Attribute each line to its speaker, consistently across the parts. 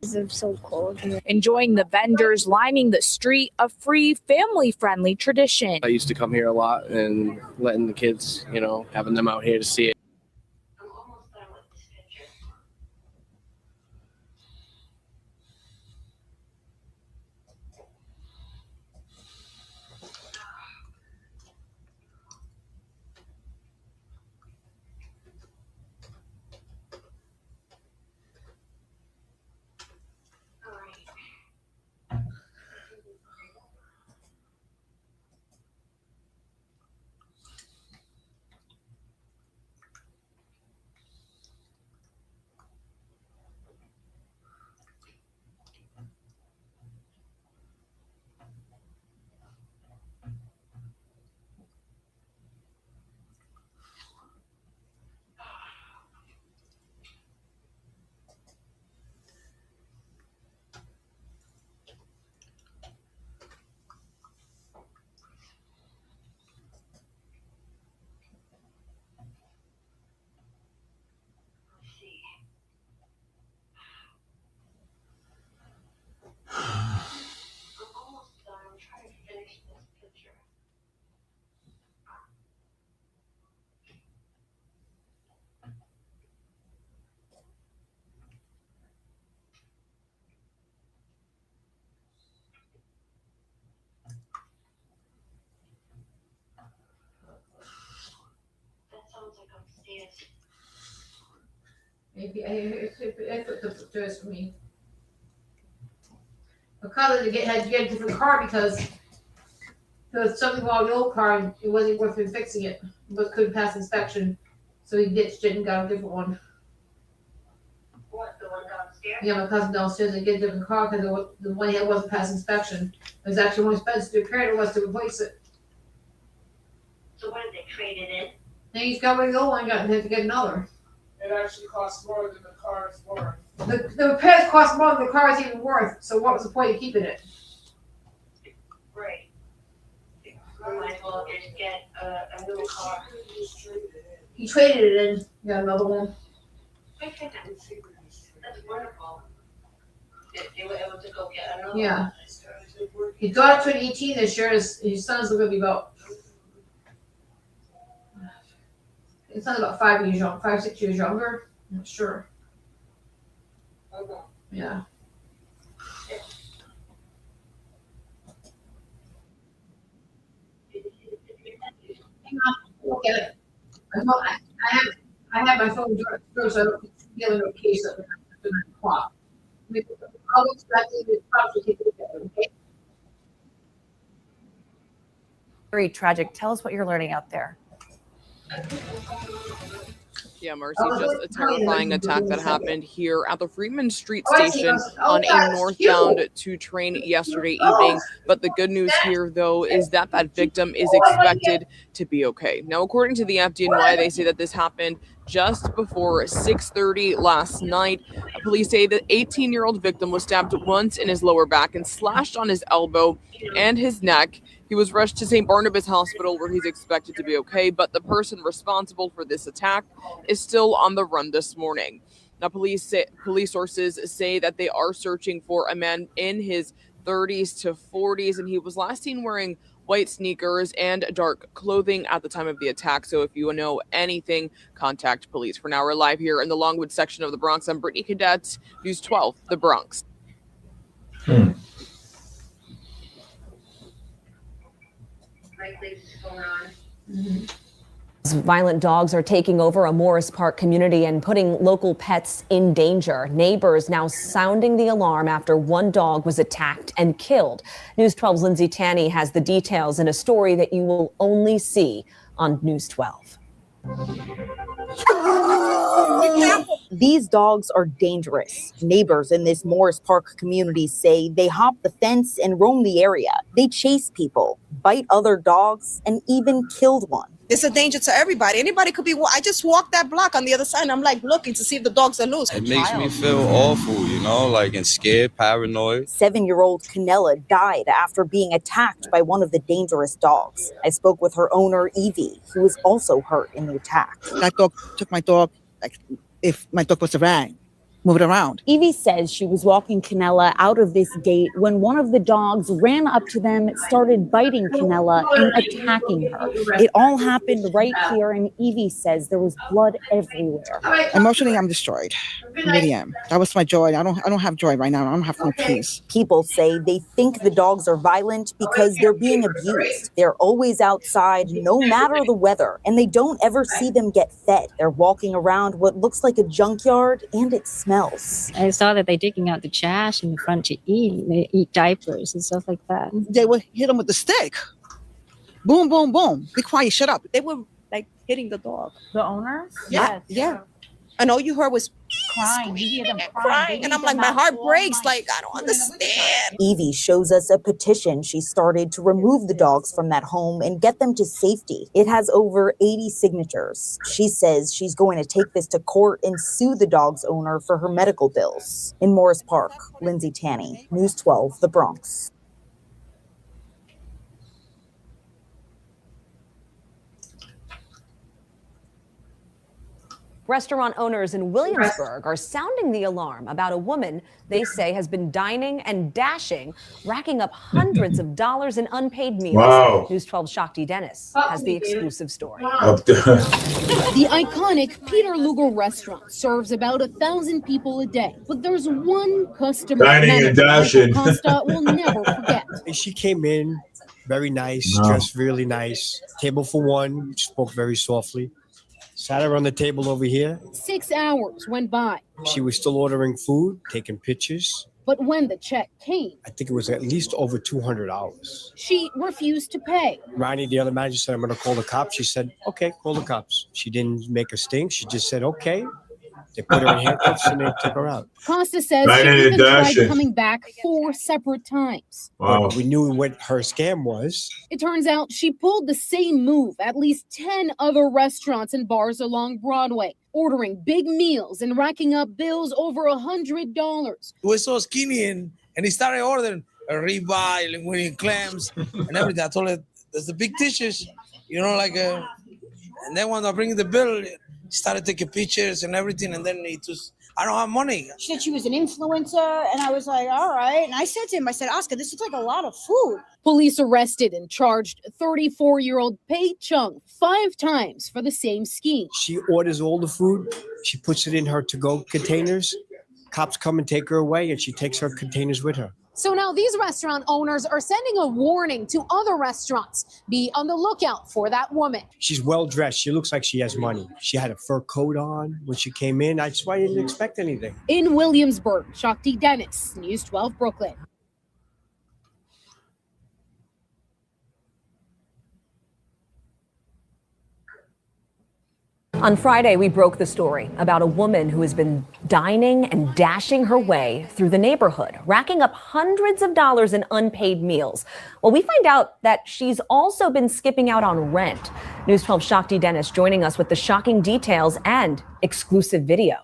Speaker 1: It's so cold.
Speaker 2: Enjoying the vendors lining the street, a free, family-friendly tradition.
Speaker 3: I used to come here a lot and letting the kids, having them out here to see it.
Speaker 4: Maybe I put the pictures for me. Because they had to get a different car because there was something wrong with the old car and it wasn't worth him fixing it, but couldn't pass inspection. So he ditched it and got a different one.
Speaker 5: What, the one downstairs?
Speaker 4: Yeah, my cousin downstairs, they get a different car because the one he had wasn't past inspection. It was actually more expensive to repair it, it was to replace it.
Speaker 5: So what did they trade it in?
Speaker 4: Then he's got rid of the old one and had to get another.
Speaker 6: It actually costs more than the car is worth.
Speaker 4: The repairs cost more than the car is even worth, so what was the point of keeping it?
Speaker 5: Right. We might as well just get a new car.
Speaker 4: He traded it in, got another one.
Speaker 5: Okay, that's wonderful. They were able to go get another
Speaker 4: Yeah.
Speaker 5: one.
Speaker 4: His daughter turned 18 this year, his son's gonna be about, his son's about 5 years young, 5, 6 years younger, I'm not sure.
Speaker 5: Okay.
Speaker 4: Yeah. Hang on, look at it. I have my phone door, so I don't get a notification at 9 o'clock. I'll look back in the probably take a look at it, okay?
Speaker 7: Very tragic. Tell us what you're learning out there.
Speaker 8: Yeah, Marcy, just a terrifying attack that happened here at the Freeman Street station on a northbound 2 train yesterday evening. But the good news here, though, is that that victim is expected to be okay. Now, according to the FDNY, they say that this happened just before 6:30 last night. Police say the 18-year-old victim was stabbed once in his lower back and slashed on his elbow and his neck. He was rushed to St. Barnabas Hospital where he's expected to be okay, but the person responsible for this attack is still on the run this morning. Now, police sources say that they are searching for a man in his 30s to 40s, and he was last seen wearing white sneakers and dark clothing at the time of the attack. So if you know anything, contact police. For now, we're live here in the Longwood section of the Bronx. I'm Brittany Cadet, News 12, the Bronx.
Speaker 7: Violent dogs are taking over a Morris Park community and putting local pets in danger. Neighbors now sounding the alarm after one dog was attacked and killed. News 12's Lindsay Tanney has the details in a story that you will only see on News 12.
Speaker 9: These dogs are dangerous. Neighbors in this Morris Park community say they hop the fence and roam the area. They chase people, bite other dogs, and even killed one.
Speaker 1: It's a danger to everybody. Anybody could be. I just walked that block on the other side, and I'm like looking to see if the dogs are loose.
Speaker 10: It makes me feel awful, like and scared, paranoid.
Speaker 9: 7-year-old Canella died after being attacked by one of the dangerous dogs. I spoke with her owner, Evie, who was also hurt in the attack.
Speaker 1: That dog took my dog, like if my dog was around. Move it around.
Speaker 11: Evie says she was walking Canella out of this gate when one of the dogs ran up to them, started biting Canella and attacking her. It all happened right here, and Evie says there was blood everywhere.
Speaker 1: Emotionally, I'm destroyed. I really am. That was my joy. I don't have joy right now. I don't have no peace.
Speaker 9: People say they think the dogs are violent because they're being abused. They're always outside, no matter the weather, and they don't ever see them get fed. They're walking around what looks like a junkyard, and it smells.
Speaker 12: I saw that they're digging out the trash in the front to eat. They eat diapers and stuff like that.
Speaker 1: They would hit them with the stick. Boom, boom, boom. Be quiet, shut up. They were like hitting the dog.
Speaker 11: The owners?
Speaker 1: Yeah. Yeah. And all you heard was
Speaker 11: Crying. You hear them
Speaker 1: crying. And I'm like, my heart breaks. Like, I don't understand.
Speaker 9: Evie shows us a petition she started to remove the dogs from that home and get them to safety. It has over 80 signatures. She says she's going to take this to court and sue the dog's owner for her medical bills. In Morris Park, Lindsay Tanney, News 12, The Bronx.
Speaker 7: Restaurant owners in Williamsburg are sounding the alarm about a woman they say has been dining and dashing, racking up hundreds of dollars in unpaid meals.
Speaker 13: Wow.
Speaker 7: News 12's Shakti Dennis has the exclusive story.
Speaker 14: The iconic Peter Luger restaurant serves about 1,000 people a day, but there's one customer
Speaker 13: Dining and dashing.
Speaker 14: Costa will never forget.
Speaker 15: She came in very nice, dressed really nice, table for one, spoke very softly. Sat her on the table over here.
Speaker 14: 6 hours went by.
Speaker 15: She was still ordering food, taking pictures.
Speaker 14: But when the check came,
Speaker 15: I think it was at least over $200.
Speaker 14: she refused to pay.
Speaker 15: Ronnie, the other manager, said, I'm going to call the cops. She said, okay, call the cops. She didn't make a stink. She just said, okay. They put her in handcuffs and they took her out.
Speaker 14: Costa says
Speaker 13: Dining
Speaker 14: she
Speaker 13: and
Speaker 14: even tried
Speaker 13: dashing.
Speaker 14: coming back 4 separate times.
Speaker 13: Wow.
Speaker 15: But we knew what her scam was.
Speaker 14: It turns out she pulled the same move at least 10 other restaurants and bars along Broadway, ordering big meals and racking up bills over $100.
Speaker 16: He was so skinny and he started ordering a ribeye, linguine clams, and everything. I told her, there's the big dishes, and then when I bring the bill, he started taking pictures and everything, and then he just, I don't have money.
Speaker 17: She said she was an influencer, and I was like, all right. And I said to him, I said, Oscar, this looks like a lot of food.
Speaker 14: Police arrested and charged 34-year-old Pei Chung 5 times for the same scheme.
Speaker 15: She orders all the food. She puts it in her to-go containers. Cops come and take her away, and she takes her containers with her.
Speaker 14: So now these restaurant owners are sending a warning to other restaurants. Be on the lookout for that woman.
Speaker 15: She's well-dressed. She looks like she has money. She had a fur coat on when she came in. That's why I didn't expect anything.
Speaker 14: In Williamsburg, Shakti Dennis, News 12 Brooklyn.
Speaker 7: On Friday, we broke the story about a woman who has been dining and dashing her way through the neighborhood, racking up hundreds of dollars in unpaid meals. Well, we find out that she's also been skipping out on rent. News 12 Shakti Dennis joining us with the shocking details and exclusive video.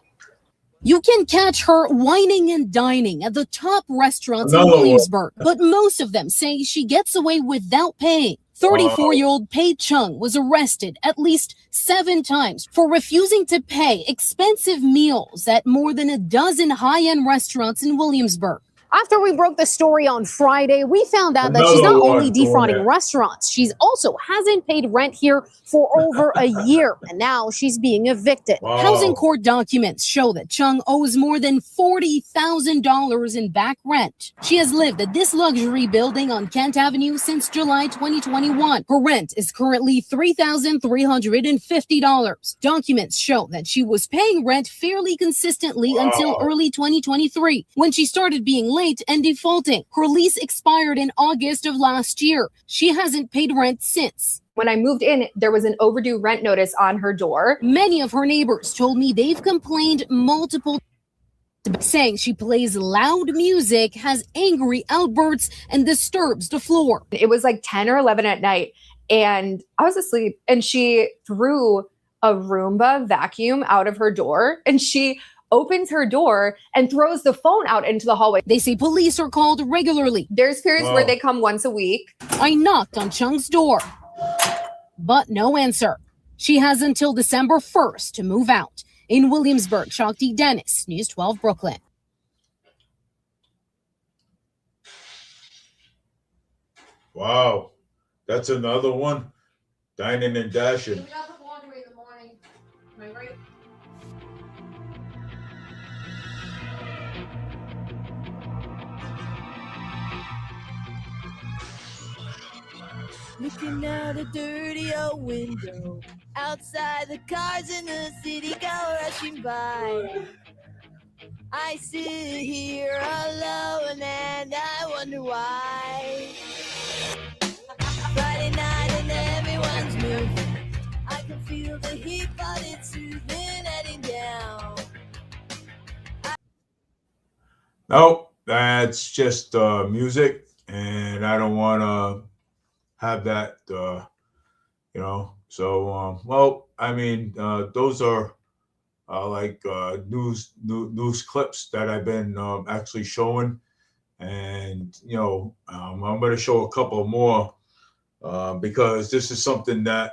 Speaker 14: You can catch her whining and dining at the top restaurants in
Speaker 13: Another one.
Speaker 14: Williamsburg, but most of them say she gets away without paying. 34-year-old Pei Chung was arrested at least 7 times for refusing to pay expensive meals at more than a dozen high-end restaurants in Williamsburg. After we broke the story on Friday, we found out that she's not only defrauding restaurants, she's also hasn't paid rent here for over a year, and now she's being evicted.
Speaker 13: Wow.
Speaker 14: Housing court documents show that Chung owes more than $40,000 in back rent. She has lived at this luxury building on Kent Avenue since July 2021. Her rent is currently $3,350. Documents show that she was paying rent fairly consistently until early 2023, when she started being late and defaulting. Her lease expired in August of last year. She hasn't paid rent since.
Speaker 18: When I moved in, there was an overdue rent notice on her door.
Speaker 14: Many of her neighbors told me they've complained multiple times, saying she plays loud music, has angry outbursts, and disturbs the floor.
Speaker 18: It was like 10 or 11 at night, and I was asleep, and she threw a Roomba vacuum out of her door, and she opens her door and throws the phone out into the hallway.
Speaker 14: They say police are called regularly.
Speaker 18: There's periods where they come once a week.
Speaker 14: I knocked on Chung's door, but no answer. She has until December 1st to move out. In Williamsburg, Shakti Dennis, News 12 Brooklyn.
Speaker 13: Wow, that's another one. Dining and dashing.
Speaker 19: Looking out a dirty old window, outside the cars in the city go rushing by. I sit here alone and I wonder why. Friday night and everyone's moving. I can feel the heat, but it's soothing, heading down.
Speaker 13: Nope, that's just music, and I don't want to have that, So, well, I mean, those are like news clips that I've been actually showing, and I'm going to show a couple more because this is something that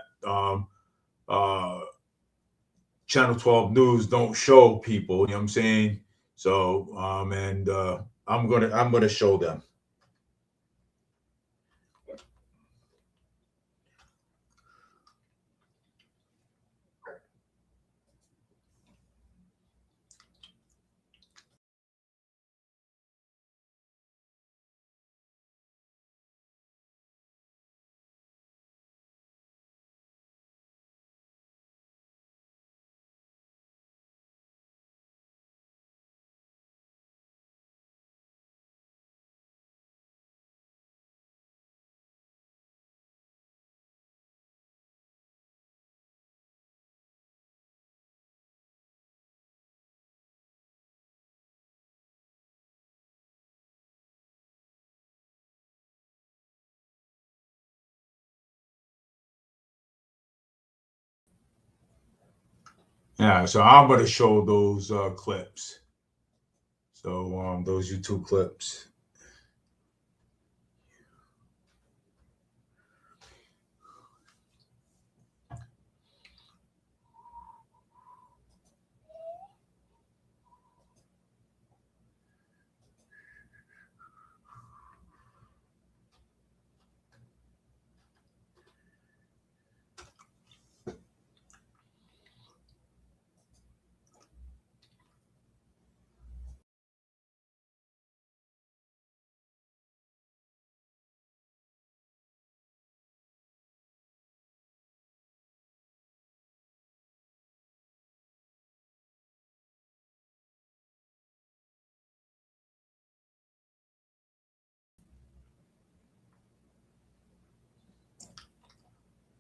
Speaker 13: Channel 12 News don't show people. You know what I'm saying? So, and I'm gonna show them. Yeah, so I'm gonna show those clips. So those YouTube clips.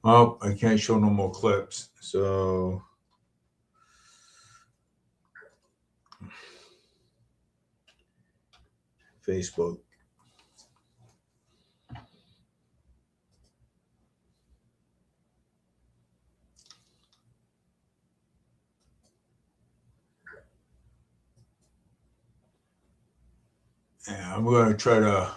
Speaker 13: Well, I can't show no more clips. So Facebook. Yeah, I'm gonna try to